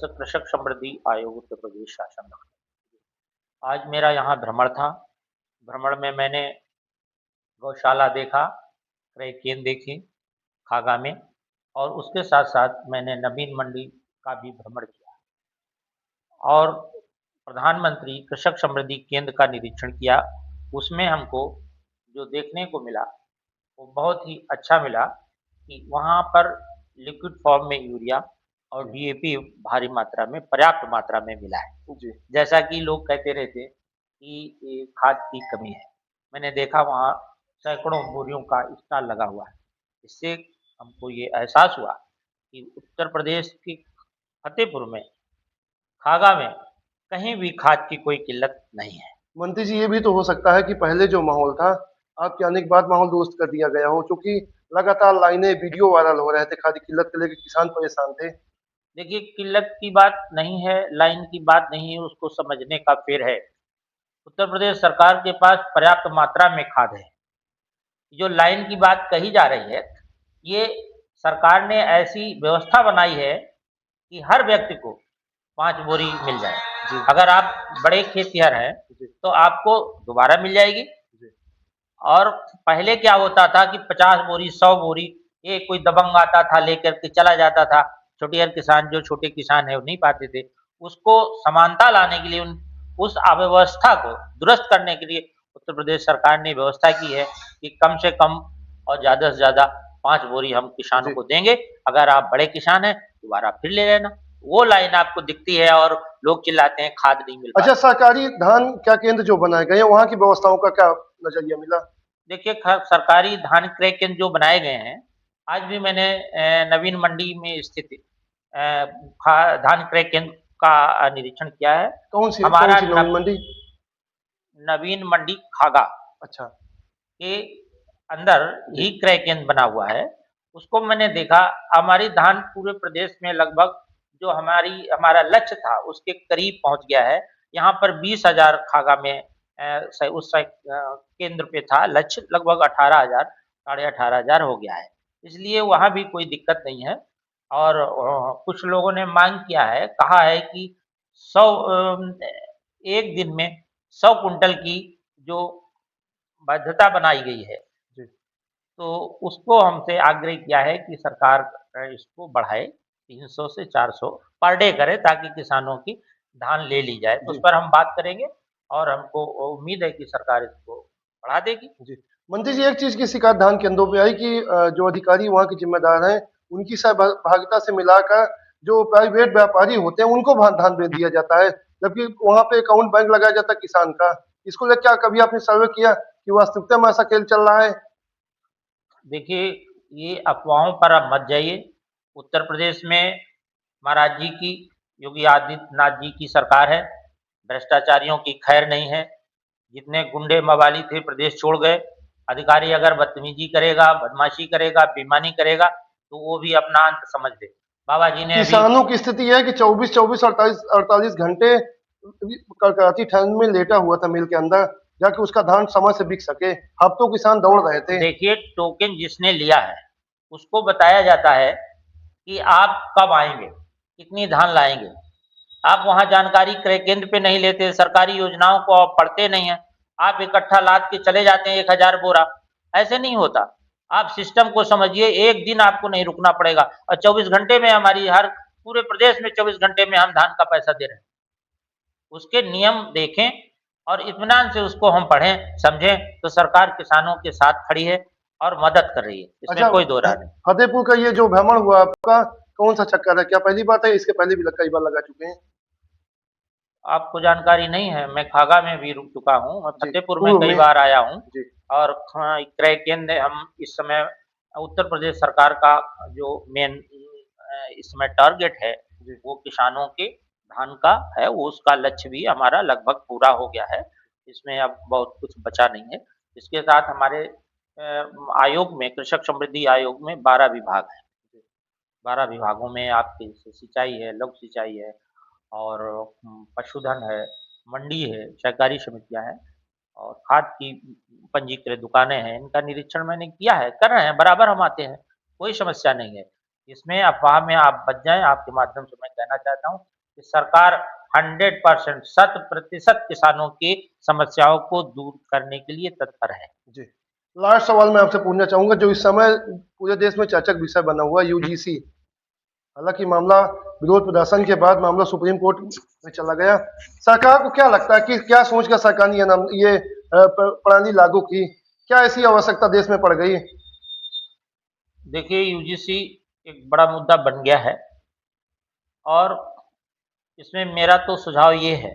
कृषक समृद्धि आयोग उत्तर प्रदेश शासन। आज मेरा यहाँ भ्रमण था। भ्रमण में मैंने गौशाला देखा, क्रय केंद्र देखे खागा में, और उसके साथ-साथ मैंने नवीन मंडी का भी भ्रमण किया और प्रधानमंत्री कृषक समृद्धि केंद्र का निरीक्षण किया। उसमें हमको जो देखने को मिला, वो बहुत ही अच्छा मिला कि वहाँ पर लिक्विड फॉर्म में यूरिया और डीएपी भारी मात्रा में, पर्याप्त मात्रा में मिला है। जी। जैसा कि लोग कहते रहते कि ये खाद की कमी है। मैंने देखा वहाँ सैकड़ों बोरियों का स्टॉल लगा हुआ है। इससे हमको ये एहसास हुआ कि उत्तर प्रदेश के फतेहपुर में, खागा में कहीं भी खाद की कोई किल्लत नहीं है। मंत्री जी, ये भी तो हो सकता है कि पहले जो माहौल था, आपके आने के बाद माहौल दुरुस्त कर दिया गया हो, चूँकि लगातार लाइनें वीडियो वायरल हो रहे थे, खाद की किल्लत को लेके किसान परेशान थे। देखिए, किल्लत की बात नहीं है, लाइन की बात नहीं है, उसको समझने का फ़ेर है। उत्तर प्रदेश सरकार के पास पर्याप्त मात्रा में खाद है। जो लाइन की बात कही जा रही है, ये सरकार ने ऐसी व्यवस्था बनाई है कि हर व्यक्ति को 5 बोरी मिल जाए। जी। अगर आप बड़े खेतिहर हैं, जी। तो आपको दोबारा मिल जाएगी। जी। और पहले क्या होता था कि 50 बोरी, 100 बोरी, ये कोई दबंग आता था लेकर के चला जाता था। छोटियार किसान, जो छोटे किसान हैं, वो नहीं पाते थे। उसको समानता लाने के लिए, उस अव्यवस्था को दुरुस्त करने के लिए उत्तर प्रदेश सरकार ने व्यवस्था की है कि कम से कम और ज़्यादा से ज़्यादा 5 बोरी हम किसानों जी। को देंगे। अगर आप बड़े किसान हैं, दोबारा फिर ले लेना। वो लाइन आपको दिखती है और लोग चिल्लाते हैं खाद नहीं मिल अच्छा, पाती। सरकारी धान क्या केंद्र जो बनाए गए हैं, वहाँ की व्यवस्थाओं का क्या नज़रिया मिला? देखिए, सरकारी धान क्रय केंद्र जो बनाए गए हैं, आज भी मैंने नवीन मंडी में स्थित धान क्रय केंद्र का निरीक्षण किया है। कौन हमारा सी नवीन मंडी? नवीन मंडी खागा अच्छा। के अंदर जी। ही क्रय केंद्र बना हुआ है। उसको मैंने देखा। हमारी धान पूरे प्रदेश में लगभग जो हमारा लक्ष्य था, उसके करीब पहुंच गया है। यहाँ पर 20,000 खागा में केंद्र पे था लक्ष्य, लगभग 18,000, साढ़े 18,000 हो गया है। इसलिए वहाँ भी कोई दिक्कत नहीं है। और कुछ लोगों ने मांग किया है, कहा है कि 100 एक दिन में 100 कुंटल की जो बाध्यता बनाई गई है, जी। तो उसको हमसे आग्रह किया है कि सरकार इसको बढ़ाए, 300 से 400 पर डे करे, ताकि किसानों की धान ले ली जाए। उस जी। पर हम बात करेंगे और हमको उम्मीद है कि सरकार इसको बढ़ा देगी। जी। मंत्री जी, एक चीज़ की शिकायत धान केंद्रों पे आई कि जो अधिकारी वहाँ के ज़िम्मेदार हैं, उनकी सहभागिता से मिलाकर जो प्राइवेट व्यापारी होते हैं, उनको धान बेच दिया जाता है, जबकि वहाँ पे अकाउंट बैंक लगाया जाता है किसान का। इसको लेके क्या कभी आपने सर्वे किया कि वास्तविकता में ऐसा खेल चल रहा है? देखिए, ये अफ़वाहों पर आप मत जाइए। उत्तर प्रदेश में महाराज जी की, योगी आदित्यनाथ जी की सरकार है। भ्रष्टाचारियों की खैर नहीं है। जितने गुंडे मवाली थे, प्रदेश छोड़ गए। अधिकारी अगर बदतमीजी करेगा, बदमाशी करेगा, बेईमानी करेगा, तो वो भी अपना अंत समझ ले। बाबा जी ने अभी किसानों की स्थिति है कि 24-24, 48-48 घंटे कड़कड़ाती ठंड में लेटा हुआ था मिल के अंदर, जाके उसका धान समय से बिक सके। हफ्तों किसान दौड़ रहे थे। देखिए, टोकन जिसने लिया है, उसको बताया जाता है कि आप कब आएँगे, कितनी धान लाएँगे। आप वहाँ जानकारी क्रय केंद्र पे नहीं लेते, सरकारी योजनाओं को आप पढ़ते नहीं हैं। आप इकट्ठा लाद के चले जाते हैं 1,000 बोरा, ऐसे नहीं होता। आप सिस्टम को समझिए, एक दिन आपको नहीं रुकना पड़ेगा और 24 घंटे में हमारी हर पूरे प्रदेश में 24 घंटे में हम धान का पैसा दे रहे हैं। उसके नियम देखें और इत्मीनान से उसको हम पढ़ें, समझें, तो सरकार किसानों के साथ खड़ी है और मदद कर रही है, इसमें अच्छा, कोई दो राय नहीं। फतेहपुर का ये जो भ्रमण हुआ आपका, कौन सा चक्कर है? क्या पहली बात है? इसके पहले भी कई बार लगा चुके हैं? आपको जानकारी नहीं है, मैं खागा में भी रुक चुका हूँ और जी, फतेहपुर में पूर्व कई में। बार आया हूँ। जी। और क्रय केंद्र हम इस समय उत्तर प्रदेश सरकार का जो मेन इस समय टारगेट है, जी। वो किसानों के धान का है, वो उसका लक्ष्य भी हमारा लगभग पूरा हो गया है। इसमें अब बहुत कुछ बचा नहीं है। इसके साथ हमारे आयोग में, कृषक समृद्धि आयोग में 12 विभाग हैं। 12 विभागों में आपकी सिंचाई है, लघु सिंचाई है और पशुधन है, मंडी है, सहकारी समितियाँ हैं और खाद की पंजीकृत दुकानें हैं। इनका निरीक्षण मैंने किया है, कर रहे हैं, बराबर हम आते हैं, कोई समस्या नहीं है। इसमें अफ़वाह में आप बच जाएँ, आपके माध्यम से मैं कहना चाहता हूँ कि सरकार 100% शत-प्रतिशत किसानों की समस्याओं को दूर करने के लिए तत्पर है। जी। लास्ट सवाल मैं आपसे पूछना चाहूँगा, जो इस समय पूरे देश में चर्चा का विषय बना हुआ है यूजीसी। हालाँकि मामला विरोध प्रदर्शन के बाद मामला सुप्रीम कोर्ट में चला गया। सरकार को क्या लगता है कि क्या सोचकर सरकार ने ये प्रणाली लागू की? क्या ऐसी आवश्यकता देश में पड़ गई? देखिए यूजीसी एक बड़ा मुद्दा बन गया है और इसमें मेरा तो सुझाव ये है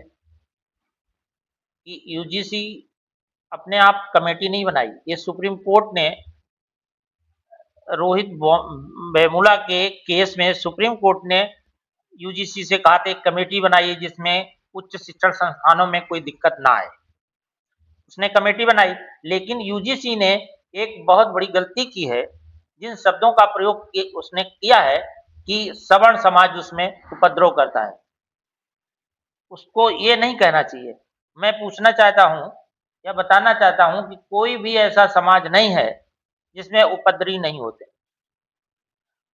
कि यूजीसी अपने आप कमेटी नहीं बनाई। ये सुप्रीम कोर्ट ने रोहित वेमुला के केस में सुप्रीम कोर्ट ने यूजीसी से कहा था एक कमेटी बनाइए जिसमें उच्च शिक्षण संस्थानों में कोई दिक्कत ना आए। उसने कमेटी बनाई, लेकिन यूजीसी ने एक बहुत बड़ी गलती की है। जिन शब्दों का प्रयोग उसने किया है कि सवर्ण समाज उसमें उपद्रव करता है, उसको ये नहीं कहना चाहिए। मैं पूछना चाहता हूँ या बताना चाहता हूँ कि कोई भी ऐसा समाज नहीं है जिसमें उपद्रवी नहीं होते।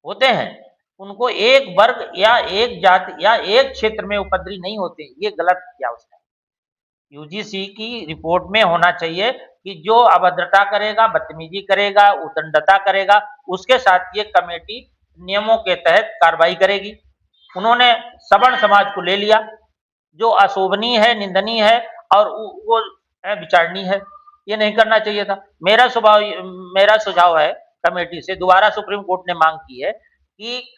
होते हैं, उनको एक वर्ग या एक जाति या एक क्षेत्र में उपद्रवी नहीं होते, ये गलत किया उसने। यूजीसी की रिपोर्ट में होना चाहिए कि जो अभद्रता करेगा, बदतमीजी करेगा, उद्दंडता करेगा, उसके साथ ये कमेटी नियमों के तहत कार्रवाई करेगी। उन्होंने सवर्ण समाज को ले लिया, जो अशोभनीय है, निंदनीय है और वो विचारणीय है। ये नहीं करना चाहिए था। मेरा सुझाव है कमेटी से, दोबारा सुप्रीम कोर्ट ने मांग की है कि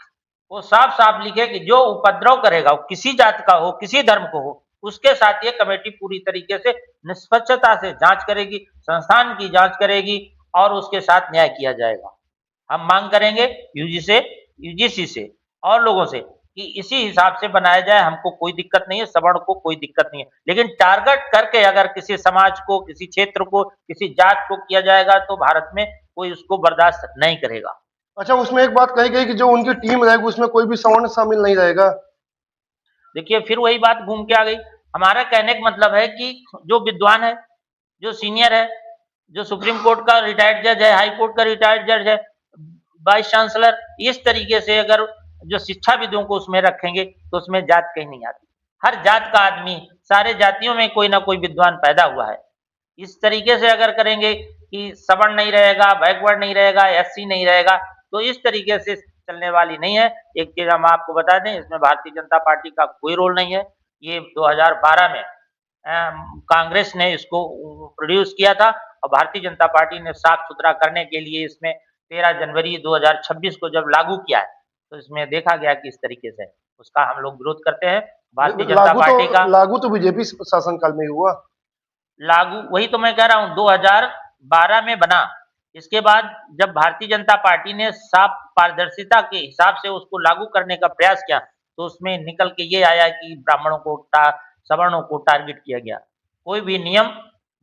वो साफ-साफ लिखे कि जो उपद्रव करेगा, वो किसी जाति का हो, किसी धर्म को हो, उसके साथ ये कमेटी पूरी तरीके से निष्पक्षता से जांच करेगी, संस्थान की जांच करेगी और उसके साथ न्याय किया जाएगा। हम मांग करेंगे यूजीसी से और लोगों से कि इसी हिसाब से बनाया जाए। हमको कोई दिक्कत नहीं है, सवर्ण को कोई दिक्कत नहीं है, लेकिन टारगेट करके अगर किसी समाज को, किसी क्षेत्र को, किसी जात को किया जाएगा तो भारत में कोई उसको बर्दाश्त नहीं करेगा। अच्छा, उसमें एक बात कही गई कि जो उनकी टीम रहेगी उसमें कोई भी सवर्ण शामिल नहीं रहेगा। देखिए फिर वही बात घूम के आ गई। हमारा कहने का मतलब है कि जो विद्वान है, जो सीनियर है, जो सुप्रीम कोर्ट का रिटायर्ड जज है, हाई कोर्ट का रिटायर्ड जज है, वाइस चांसलर, इस तरीके से अगर जो शिक्षाविदों को उसमें रखेंगे तो उसमें जात कहीं नहीं आती। हर जात का आदमी, सारे जातियों में कोई ना कोई विद्वान पैदा हुआ है। इस तरीके से अगर करेंगे कि सवर्ण नहीं रहेगा, बैकवर्ड नहीं रहेगा, एससी नहीं रहेगा, तो इस तरीके से चलने वाली नहीं है। एक चीज़ हम आपको बता दें, इसमें भारतीय जनता पार्टी का कोई रोल नहीं है। ये 2012 में कांग्रेस ने इसको प्रोड्यूस किया था और भारतीय जनता पार्टी ने साफ-सुथरा करने के लिए इसमें 13 जनवरी 2026 को जब लागू किया है, तो इसमें देखा गया कि इस तरीके से उसका हम लोग विरोध करते हैं। भारतीय जनता पार्टी का लागू तो बीजेपी शासनकाल में ही हुआ। लागू वही तो मैं कह रहा हूँ 2012 में बना। इसके बाद जब भारतीय जनता पार्टी ने साफ पारदर्शिता के हिसाब से उसको लागू करने का प्रयास किया, तो उसमें निकल के ये आया कि ब्राह्मणों को सवर्णों को टारगेट किया गया। कोई भी नियम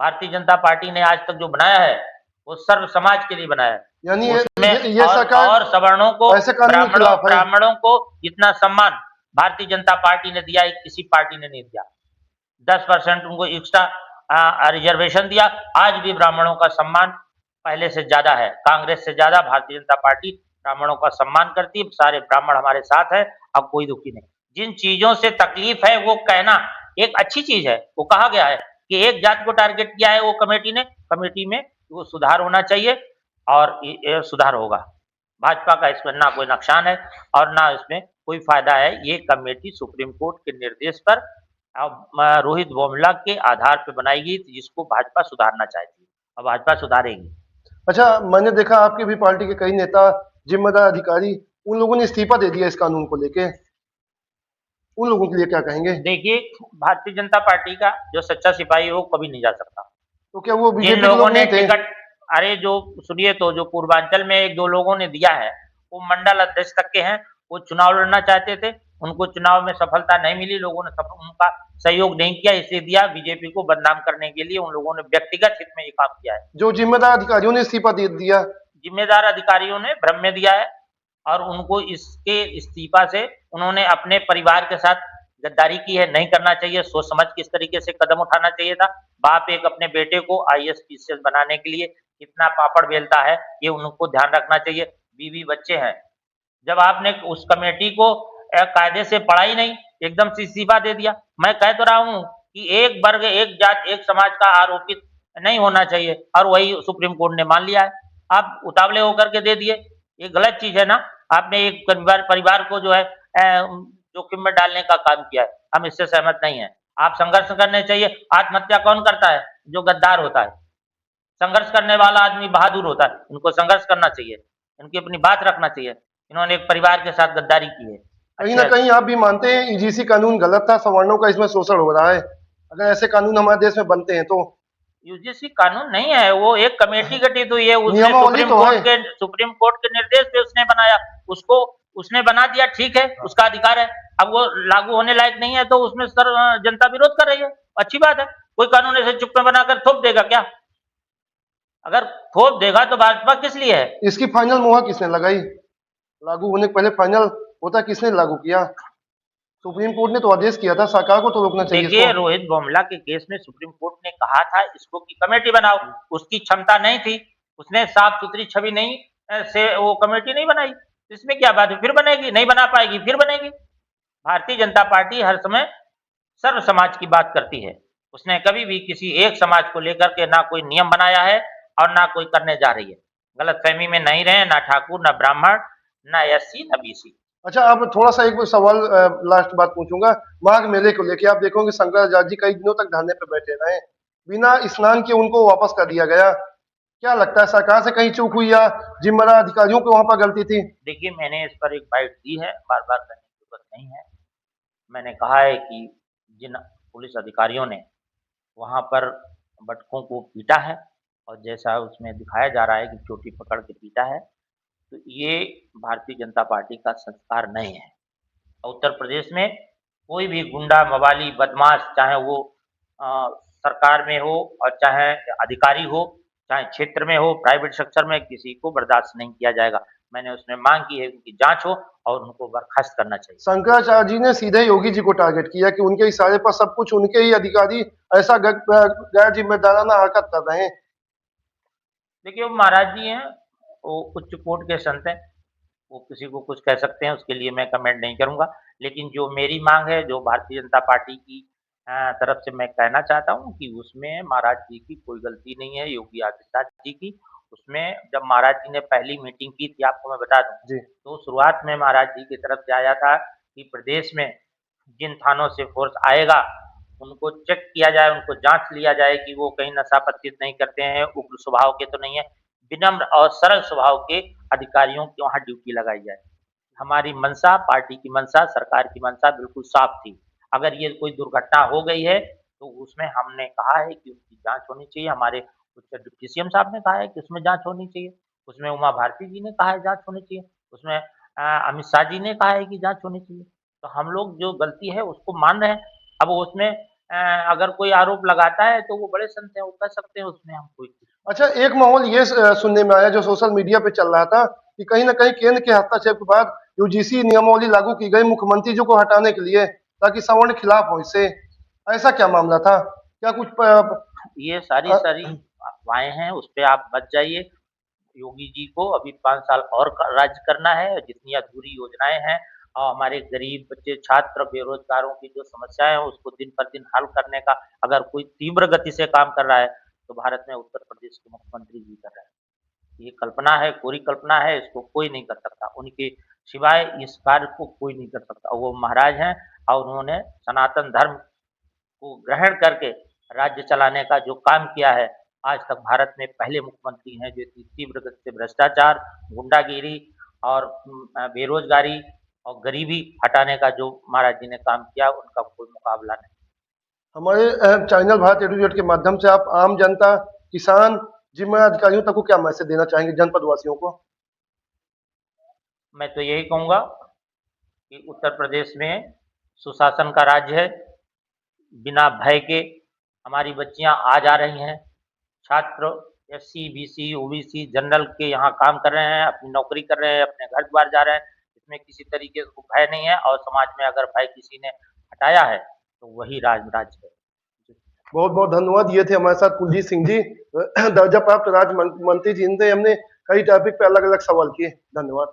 भारतीय जनता पार्टी ने आज तक जो बनाया है, वो सर्व समाज के लिए बनाया है। यानी उसमें ये सरकार और सवर्णों को, ऐसे कानून के खिलाफ है। ब्राह्मणों को जितना सम्मान भारतीय जनता पार्टी ने दिया, किसी पार्टी ने नहीं दिया। 10% उनको एक्स्ट्रा रिजर्वेशन दिया। आज भी ब्राह्मणों का सम्मान पहले से ज़्यादा है। कांग्रेस से ज़्यादा भारतीय जनता पार्टी ब्राह्मणों का सम्मान करती है। सारे ब्राह्मण हमारे साथ है, अब कोई दुखी नहीं। जिन चीज़ों से तकलीफ है वो कहना एक अच्छी चीज़ है। वो कहा गया है कि एक जात को टारगेट किया है वो कमेटी में वो सुधार होना चाहिए और ये सुधार होगा। भाजपा का इसमें ना कोई नुकसान है और ना इसमें कोई फ़ायदा है। ये कमेटी सुप्रीम कोर्ट के निर्देश पर रोहित वेमुला के आधार पे बनाई गई थी, जिसको भाजपा सुधारना चाहती है और भाजपा सुधारेगी। अच्छा, मैंने देखा आपकी भी पार्टी के कई नेता, जिम्मेदार अधिकारी, उन लोगों ने इस्तीफा दे दिया इस कानून को लेके। उन लोगों के लिए क्या कहेंगे? देखिए, भारतीय जनता पार्टी का जो सच्चा सिपाही है वो कभी नहीं जा सकता। तो क्या वो जिन बीजेपी के लोगों लोग ने नहीं थे? टिकट अरे जो सुनिए तो जो पूर्वांचल में 1-2 लोगों ने दिया है, वो मंडल अध्यक्ष तक के हैं। वो चुनाव लड़ना चाहते थे, उनको चुनाव में सफलता नहीं मिली, लोगों ने उनका सहयोग नहीं किया, इसलिए दिया बीजेपी को बदनाम करने के लिए। उन लोगों ने व्यक्तिगत हित में ये काम किया है। जो जिम्मेदार अधिकारियों ने इस्तीफा दे दिया। जिम्मेदार अधिकारियों ने भ्रम में दिया है और उनको इसके इस्तीफा से उन्होंने अपने परिवार के साथ गद्दारी की है। नहीं करना चाहिए, सोच समझ किस तरीके से कदम उठाना चाहिए था। बाप एक अपने बेटे को आईएएस पीसीएस बनाने के लिए कितना पापड़ बेलता है, ये उनको ध्यान रखना चाहिए। बीवी बच्चे हैं, जब आपने उस कमेटी को कायदे से पढ़ा ही नहीं, एकदम से इस्तीफा दे दिया। मैं कह तो रहा हूँ कि एक वर्ग, एक जात, एक समाज का आरोपित नहीं होना चाहिए, और वही सुप्रीम कोर्ट ने मान लिया है। आप उतावले होकर के दे दिए, ये गलत चीज़ है ना। आपने एक परिवार को जो है जोखिम में डालने का काम किया है, हम इससे सहमत नहीं हैं। आप संघर्ष करने चाहिए। आत्महत्या कौन करता है? जो गद्दार होता है। संघर्ष करने वाला आदमी बहादुर होता है, इनको संघर्ष करना चाहिए, इनकी अपनी बात रखना चाहिए। इन्होंने एक परिवार के साथ गद्दारी की है। कहीं न कहीं आप भी मानते हैं ईजीसी कानून गलत था, सवर्णों का इसमें शोषण हो रहा है। अगर ऐसे कानून हमारे देश में बनते हैं तो? यूजीसी कानून नहीं है, वो एक कमेटी गठित हुई है, उसने नियमावली तो है। सुप्रीम कोर्ट के निर्देश पे उसने बनाया, उसको उसने बना दिया, ठीक है, उसका अधिकार है। अब वो लागू होने लायक नहीं है तो उसमें जनता विरोध कर रही है, अच्छी बात है। कोई कानून ऐसे चुप में बनाकर थोप देगा क्या? अगर थोप देगा तो भाजपा किस लिए है? इसकी फाइनल मुहर किसने लगाई? लागू होने के पहले फाइनल होता किसने लागू किया? सुप्रीम कोर्ट ने तो आदेश किया था, सरकार को तो रोकना चाहिए देखिए, इसको। रोहित बोमला के केस में सुप्रीम कोर्ट ने कहा था इसको की कमेटी बनाओ, उसकी क्षमता नहीं थी, उसने साफ सुथरी छवि नहीं से वो कमेटी नहीं बनाई। इसमें क्या बात है? फिर बनेगी, नहीं बना पाएगी, फिर बनेगी। भारतीय जनता पार्टी हर समय सर्व समाज की बात करती है। उसने कभी भी किसी एक समाज को लेकर के ना कोई नियम बनाया है और ना कोई करने जा रही है। गलतफहमी में नहीं रहे, ना ठाकुर, ना ब्राह्मण, ना एससी, ना बीसी। अच्छा, अब थोड़ा-सा एक सवाल लास्ट बात पूछूँगा। माघ मेले को लेके आप देखोगे शंकराचार्य जी कई दिनों तक धरने पे बैठे रहे। बिना स्नान किए उनको वापस कर दिया गया। क्या लगता है सरकार से कहीं चूक हुई या जिम्मेदार अधिकारियों की वहाँ पर गलती थी? देखिए, मैंने इस पर एक बाइट दी है, बार-बार करने की ज़रूरत नहीं है। मैंने कहा है कि जिन पुलिस अधिकारियों ने वहाँ पर बटुकों को पीटा है और जैसा उसमें दिखाया जा रहा है कि चोटी पकड़ के पीटा है, तो ये भारतीय जनता पार्टी का संस्कार नहीं है। उत्तर प्रदेश में कोई भी गुंडा, मवाली, बदमाश, चाहे वो सरकार में हो और चाहे अधिकारी हो, चाहे क्षेत्र में हो, प्राइवेट सेक्टर में, किसी को बर्दाश्त नहीं किया जाएगा। मैंने उसमें मांग की है उनकी जाँच हो और उनको बर्खास्त करना चाहिए। शंकराचार्य जी ने सीधे योगी जी को टारगेट किया कि उनके इशारे पर सब कुछ उनके ही अधिकारी ऐसा गैर जिम्मेदाराना हरकत कर रहे हैं। देखिए, वो महाराज जी हैं, वो उच्च कोटि के संत हैं, वो किसी को कुछ कह सकते हैं, उसके लिए मैं कमेंट नहीं करूँगा। लेकिन जो मेरी माँग है, जो भारतीय जनता पार्टी की तरफ से मैं कहना चाहता हूँ कि उसमें महाराज जी की कोई गलती नहीं है, योगी आदित्यनाथ जी की। उसमें जब महाराज जी ने पहली मीटिंग की थी, आपको मैं बता दूँ, जी। तो शुरुआत में महाराज जी की तरफ से आया था कि प्रदेश में जिन थानों से फ़ोर्स आएगा, उनको चेक किया जाए, उनको जाँच लिया जाए कि वो कहीं नशा पत्तित नहीं करते हैं, उग्र स्वभाव के तो नहीं है। विनम्र और सरल स्वभाव के अधिकारियों की वहाँ ड्यूटी लगाई जाए। हमारी मंशा, पार्टी की मंशा, सरकार की मंशा बिल्कुल साफ थी। अगर ये कोई दुर्घटना हो गई है, तो उसमें हमने कहा है कि उसकी जाँच होनी चाहिए। हमारे उच्च डिप्टी सीएम साहब ने कहा है कि उसमें जाँच होनी चाहिए। उसमें उमा भारती जी ने कहा है जाँच होनी चाहिए। उसमें अमित शाह जी ने कहा है कि जाँच होनी चाहिए। तो हम लोग जो गलती है उसको मान रहे हैं। अब उसमें अगर कोई आरोप लगाता है तो वो बड़े संत हैं, वो कह सकते हैं, उसमें हम कोई अच्छा, एक माहौल ये सुनने में आया जो सोशल मीडिया पे चल रहा था कि कहीं न कहीं केंद्र के हस्तक्षेप के बाद यूजीसी नियमावली लागू की गई मुख्यमंत्री जी को हटाने के लिए ताकि सवर्ण खिलाफ हो इससे। ऐसा क्या मामला था? क्या कुछ ये सारी अफ़वाहें हैं, उस पे आप बच जाइए। योगी जी को अभी 5 साल और राज्य करना है, जितनी अधूरी योजनाएँ हैं और हमारे गरीब बच्चे, छात्र, बेरोज़गारों की जो समस्याएँ हैं, उसको दिन पर दिन हल करने का अगर कोई तीव्र गति से काम कर रहा है, तो भारत में उत्तर प्रदेश के मुख्यमंत्री जी कर रहे हैं। ये कल्पना है, कोरी कल्पना है, इसको कोई नहीं कर सकता। उनके सिवाय इस कार्य को कोई नहीं कर सकता। वो महाराज हैं और उन्होंने सनातन धर्म को ग्रहण करके राज्य चलाने का जो काम किया है, आज तक भारत में पहले मुख्यमंत्री हैं जो इतनी तीव्र गति से भ्रष्टाचार, गुंडागिरी और बेरोज़गारी और गरीबी हटाने का जो महाराज जी ने काम किया, उनका कोई मुकाबला नहीं। हमारे channel Bharat A to Z के माध्यम से आप आम जनता, किसान, जिम्मेदार अधिकारियों तक को क्या मैसेज देना चाहेंगे जनपद वासियों को? मैं तो यही कहूँगा कि उत्तर प्रदेश में सुशासन का राज्य है। बिना भय के हमारी बच्चियाँ आ जा रही हैं। छात्र एससी, बीसी, ओबीसी, जनरल के यहाँ काम कर रहे हैं, अपनी नौकरी कर रहे हैं, अपने घर-द्वार जा रहे हैं। इसमें किसी तरीके को भय नहीं है और समाज में अगर भय किसी ने हटाया है, तो वही राज्य है। बहुत-बहुत धन्यवाद। ये थे हमारे साथ कुलजीत सिंह जी, दर्जा प्राप्त राज्य मंत्री, जिनसे हमने कई टॉपिक पे अलग-अलग सवाल किए। धन्यवाद।